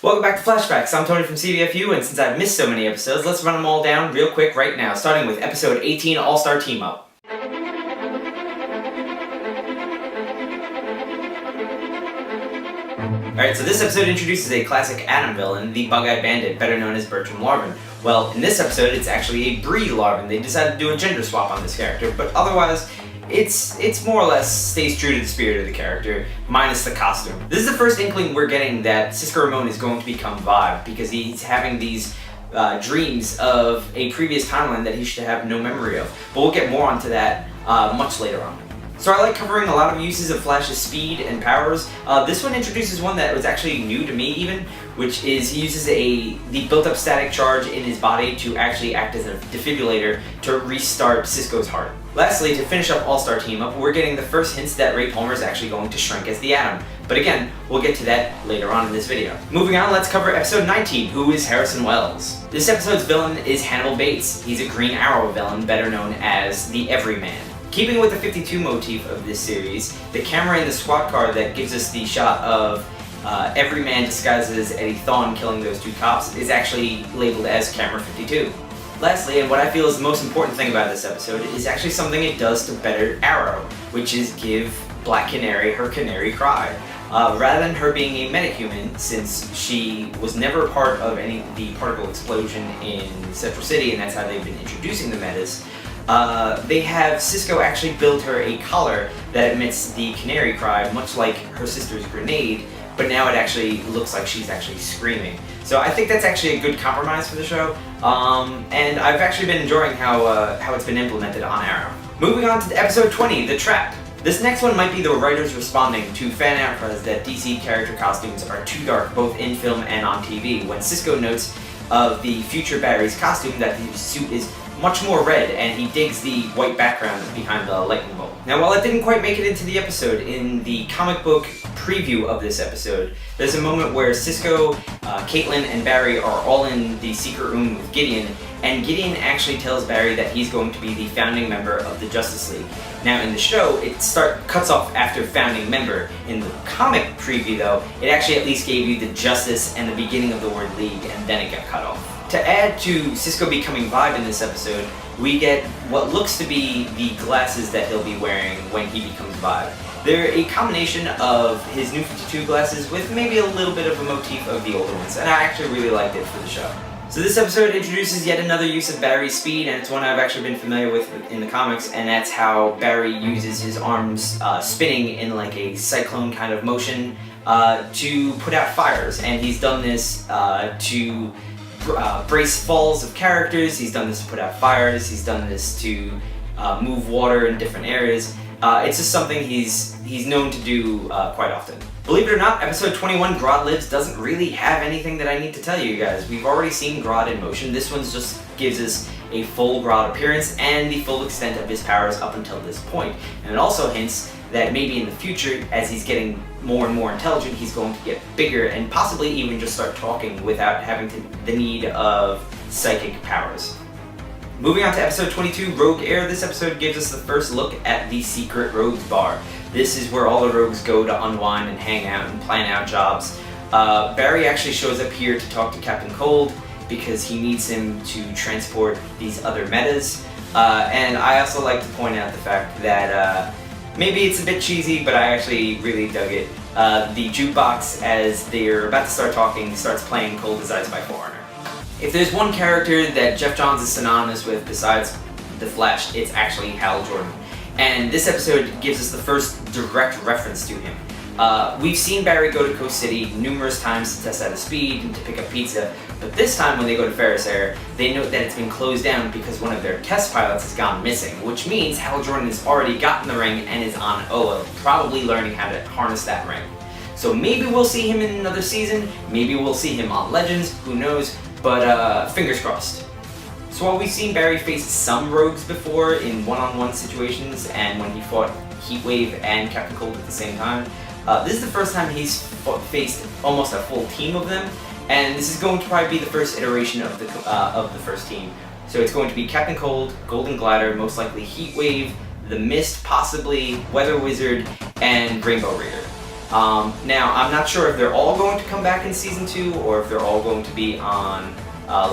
Welcome back to Flashbacks. I'm Tony from CBFU, and since I've missed so many episodes, let's run them all down real quick right now, starting with episode 18, All-Star Team Up. Alright, so this episode introduces a classic Atom villain, the Bug-Eyed Bandit, better known as Bertram Larvin. Well, in this episode, it's actually a Bree Larvin. They decided to do a gender swap on this character, but otherwise, it's more or less stays true to the spirit of the character, minus the costume. This is the first inkling we're getting that Cisco Ramon is going to become Vibe, because he's having these dreams of a previous timeline that he should have no memory of. But we'll get more onto that much later on. So I like covering a lot of uses of Flash's speed and powers. This one introduces one that was actually new to me even, which is he uses the built-up static charge in his body to actually act as a defibrillator to restart Cisco's heart. Lastly, to finish up All-Star Team Up, we're getting the first hints that Ray Palmer is actually going to shrink as the Atom. But again, we'll get to that later on in this video. Moving on, let's cover episode 19, Who is Harrison Wells? This episode's villain is Hannibal Bates. He's a Green Arrow villain, better known as the Everyman. Keeping with the 52 motif of this series, the camera in the squad car that gives us the shot of Everyman disguised as Eddie Thawne killing those two cops is actually labeled as camera 52. Lastly, and what I feel is the most important thing about this episode, is actually something it does to better Arrow, which is give Black Canary her canary cry. Rather than her being a metahuman, since she was never a part of the particle explosion in Central City, and that's how they've been introducing the metas, they have Cisco actually build her a collar that emits the canary cry, much like her sister's grenade, but now it actually looks like she's actually screaming. So I think that's actually a good compromise for the show, and I've actually been enjoying how it's been implemented on Arrow. Moving on to episode 20, The Trap. This next one might be the writers responding to fan outcries that DC character costumes are too dark both in film and on TV, when Cisco notes of the future Barry's costume that the suit is much more red, and he digs the white background behind the lightning bolt. Now, while it didn't quite make it into the episode, in the comic book preview of this episode, there's a moment where Cisco, Caitlin, and Barry are all in the secret room with Gideon, and Gideon actually tells Barry that he's going to be the founding member of the Justice League. Now, in the show, it cuts off after founding member. In the comic preview, though, it actually at least gave you the Justice and the beginning of the word League, and then it got cut off. To add to Cisco becoming Vibe in this episode, we get what looks to be the glasses that he'll be wearing when he becomes Vibe. They're a combination of his new 52 glasses with maybe a little bit of a motif of the older ones, and I actually really liked it for the show. So this episode introduces yet another use of Barry's speed, and it's one I've actually been familiar with in the comics, and that's how Barry uses his arms spinning in like a cyclone kind of motion to put out fires, and he's done this to brace falls of characters, he's done this to put out fires, he's done this to move water in different areas. It's just something he's known to do quite often. Believe it or not, episode 21, Grodd Lives, doesn't really have anything that I need to tell you guys. We've already seen Grodd in motion. This one just gives us a full Grodd appearance and the full extent of his powers up until this point. And it also hints that maybe in the future, as he's getting more and more intelligent, he's going to get bigger and possibly even just start talking without having the need of psychic powers. Moving on to episode 22, Rogue Air. This episode gives us the first look at the secret Rogues Bar. This is where all the rogues go to unwind and hang out and plan out jobs. Barry actually shows up here to talk to Captain Cold because he needs him to transport these other metas. And I also like to point out the fact that maybe it's a bit cheesy, but I actually really dug it. The jukebox, as they're about to start talking, starts playing Cold as Ice by Foreigner. If there's one character that Jeff Johns is synonymous with besides The Flash, it's actually Hal Jordan. And this episode gives us the first direct reference to him. We've seen Barry go to Coast City numerous times to test out his speed and to pick up pizza, but this time when they go to Ferris Air, they note that it's been closed down because one of their test pilots has gone missing, which means Hal Jordan has already gotten the ring and is on Oa, probably learning how to harness that ring. So maybe we'll see him in another season, maybe we'll see him on Legends, who knows, but fingers crossed. So while we've seen Barry face some rogues before in one-on-one situations and when he fought Heatwave and Captain Cold at the same time, this is the first time he's faced almost a full team of them, and this is going to probably be the first iteration of the first team. So it's going to be Captain Cold, Golden Glider, most likely Heatwave, the Mist, possibly Weather Wizard, and Rainbow Raider. Now, I'm not sure if they're all going to come back in Season 2 or if they're all going to be on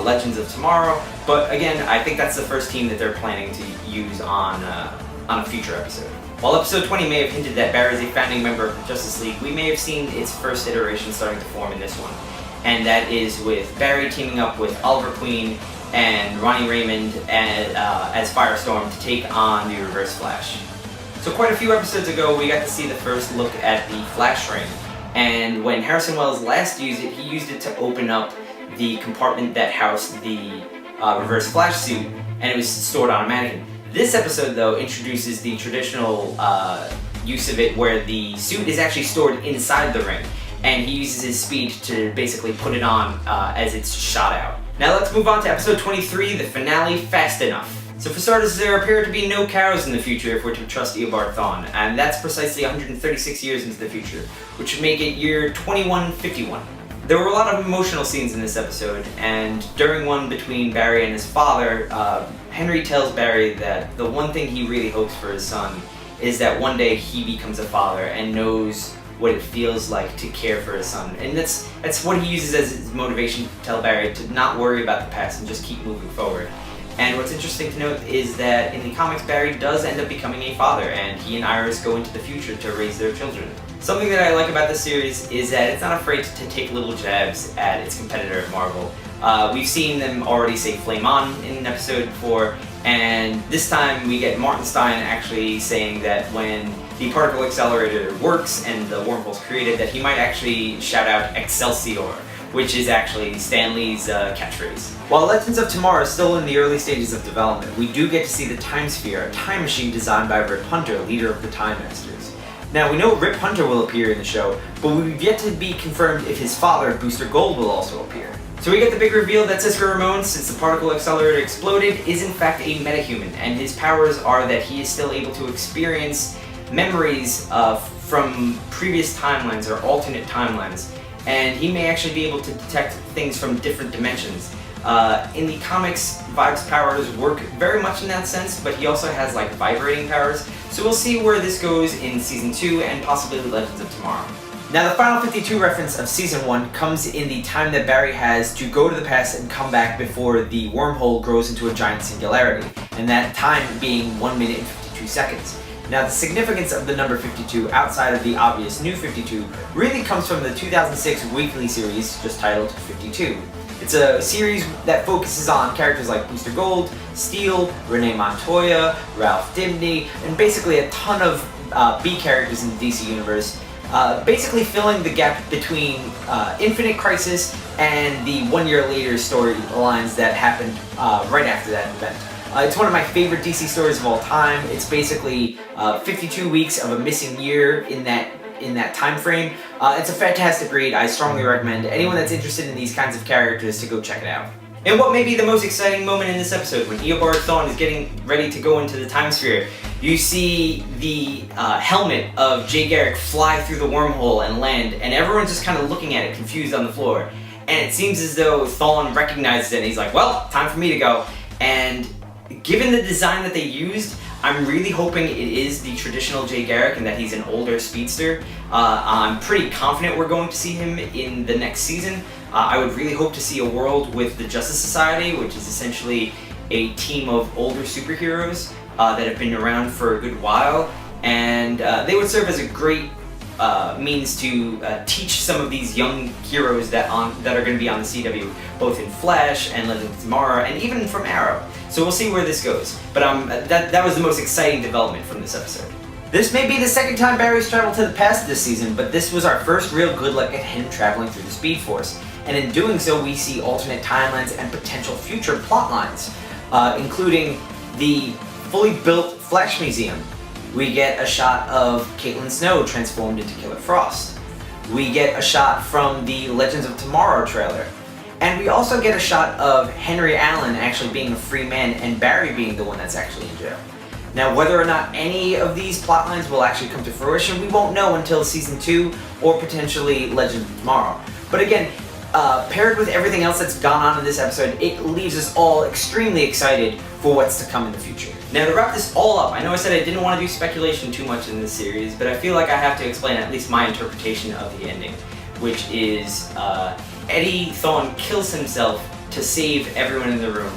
Legends of Tomorrow, but again, I think that's the first team that they're planning to use on a future episode. While episode 20 may have hinted that Barry is a founding member of the Justice League, we may have seen its first iteration starting to form in this one. And that is with Barry teaming up with Oliver Queen and Ronnie Raymond as Firestorm to take on the Reverse Flash. So quite a few episodes ago, we got to see the first look at the Flash Ring. And when Harrison Wells last used it, he used it to open up the compartment that housed the Reverse Flash suit, and it was stored on a mannequin. This episode, though, introduces the traditional use of it where the suit is actually stored inside the ring, and he uses his speed to basically put it on as it's shot out. Now let's move on to episode 23, the finale, Fast Enough. So for starters, there appear to be no cows in the future if we're to trust Eobard Thawne, and that's precisely 136 years into the future, which would make it year 2151. There were a lot of emotional scenes in this episode, and during one between Barry and his father, Henry tells Barry that the one thing he really hopes for his son is that one day he becomes a father and knows what it feels like to care for his son. And that's what he uses as his motivation to tell Barry to not worry about the past and just keep moving forward. And what's interesting to note is that in the comics, Barry does end up becoming a father, and he and Iris go into the future to raise their children. Something that I like about this series is that it's not afraid to take little jabs at its competitor at Marvel. We've seen them already say Flame On in episode 4, and this time we get Martin Stein actually saying that when the particle accelerator works and the wormhole's created, that he might actually shout out Excelsior, which is actually Stan Lee's catchphrase. While Legends of Tomorrow is still in the early stages of development, we do get to see the Time Sphere, a time machine designed by Rip Hunter, leader of the Time Masters. Now, we know Rip Hunter will appear in the show, but we've yet to be confirmed if his father, Booster Gold, will also appear. So we get the big reveal that Cisco Ramon, since the particle accelerator exploded, is in fact a metahuman, and his powers are that he is still able to experience memories from previous timelines or alternate timelines, and he may actually be able to detect things from different dimensions. In the comics, Vibe's powers work very much in that sense, but he also has like vibrating powers, so we'll see where this goes in Season 2 and possibly Legends of Tomorrow. Now, the Final 52 reference of Season 1 comes in the time that Barry has to go to the past and come back before the wormhole grows into a giant singularity, and that time being 1 minute and 52 seconds. Now, the significance of the number 52, outside of the obvious New 52, really comes from the 2006 weekly series just titled 52. It's a series that focuses on characters like Booster Gold, Steel, Renee Montoya, Ralph Dibny, and basically a ton of B characters in the DC universe, basically filling the gap between Infinite Crisis and the 1 year later storylines that happened right after that event. It's one of my favorite DC stories of all time. It's basically 52 weeks of a missing year in that time frame. It's a fantastic read. I strongly recommend anyone that's interested in these kinds of characters to go check it out. And what may be the most exciting moment in this episode, when Eobard Thawne is getting ready to go into the Time Sphere, you see the helmet of Jay Garrick fly through the wormhole and land, and everyone's just kind of looking at it, confused on the floor. And it seems as though Thawne recognizes it, and he's like, well, time for me to go. And given the design that they used, I'm really hoping it is the traditional Jay Garrick and that he's an older speedster. I'm pretty confident we're going to see him in the next season. I would really hope to see a world with the Justice Society, which is essentially a team of older superheroes that have been around for a good while, and they would serve as a great means to teach some of these young heroes that are going to be on the CW, both in Flash and Legends of Tomorrow, and even from Arrow. So we'll see where this goes. But that was the most exciting development from this episode. This may be the second time Barry's traveled to the past this season, but this was our first real good look at him traveling through the Speed Force. And in doing so, we see alternate timelines and potential future plot lines, including the fully built Flash Museum. We get a shot of Caitlin Snow transformed into Killer Frost. We get a shot from the Legends of Tomorrow trailer. And we also get a shot of Henry Allen actually being a free man and Barry being the one that's actually in jail. Now, whether or not any of these plotlines will actually come to fruition, we won't know until Season 2 or potentially Legends of Tomorrow. But again, paired with everything else that's gone on in this episode, it leaves us all extremely excited for what's to come in the future. Now, to wrap this all up, I know I said I didn't want to do speculation too much in this series, but I feel like I have to explain at least my interpretation of the ending, which is Eddie Thawne kills himself to save everyone in the room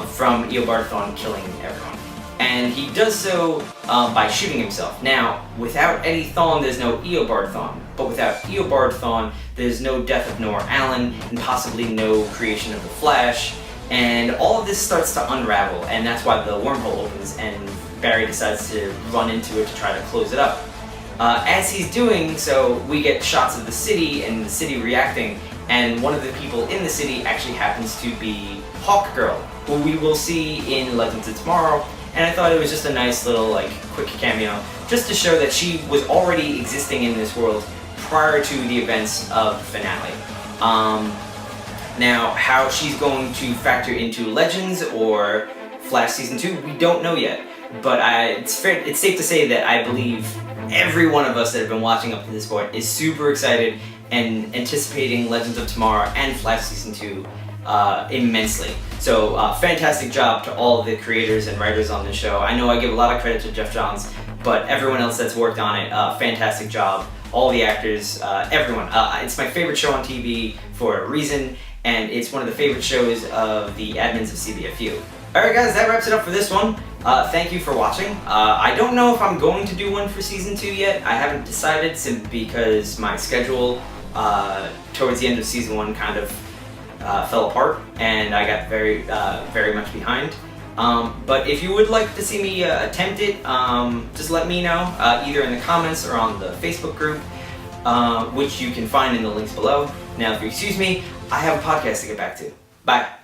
from Eobard Thawne killing everyone. And he does so by shooting himself. Now, without Eddie Thawne, there's no Eobard Thawne. But without Eobard Thawne, there's no death of Nor Allen, and possibly no creation of the Flash. And all of this starts to unravel, and that's why the wormhole opens, and Barry decides to run into it to try to close it up. As he's doing so, we get shots of the city and the city reacting, and one of the people in the city actually happens to be Hawkgirl, who we will see in Legends of Tomorrow. And I thought it was just a nice little, quick cameo, just to show that she was already existing in this world prior to the events of the finale. Now, how she's going to factor into Legends or Flash Season 2, we don't know yet. But it's safe to say that I believe every one of us that have been watching up to this point is super excited and anticipating Legends of Tomorrow and Flash Season 2 immensely. So fantastic job to all the creators and writers on this show. I know I give a lot of credit to Jeff Johns, but everyone else that's worked on it, fantastic job. All the actors, everyone. It's my favorite show on TV for a reason, and it's one of the favorite shows of the admins of CBFU. Alright guys, that wraps it up for this one. Thank you for watching. I don't know if I'm going to do one for Season 2 yet. I haven't decided, simply because my schedule towards the end of Season 1 kind of fell apart, and I got very much behind. But if you would like to see me attempt it, just let me know, either in the comments or on the Facebook group, which you can find in the links below. Now, if you excuse me, I have a podcast to get back to. Bye.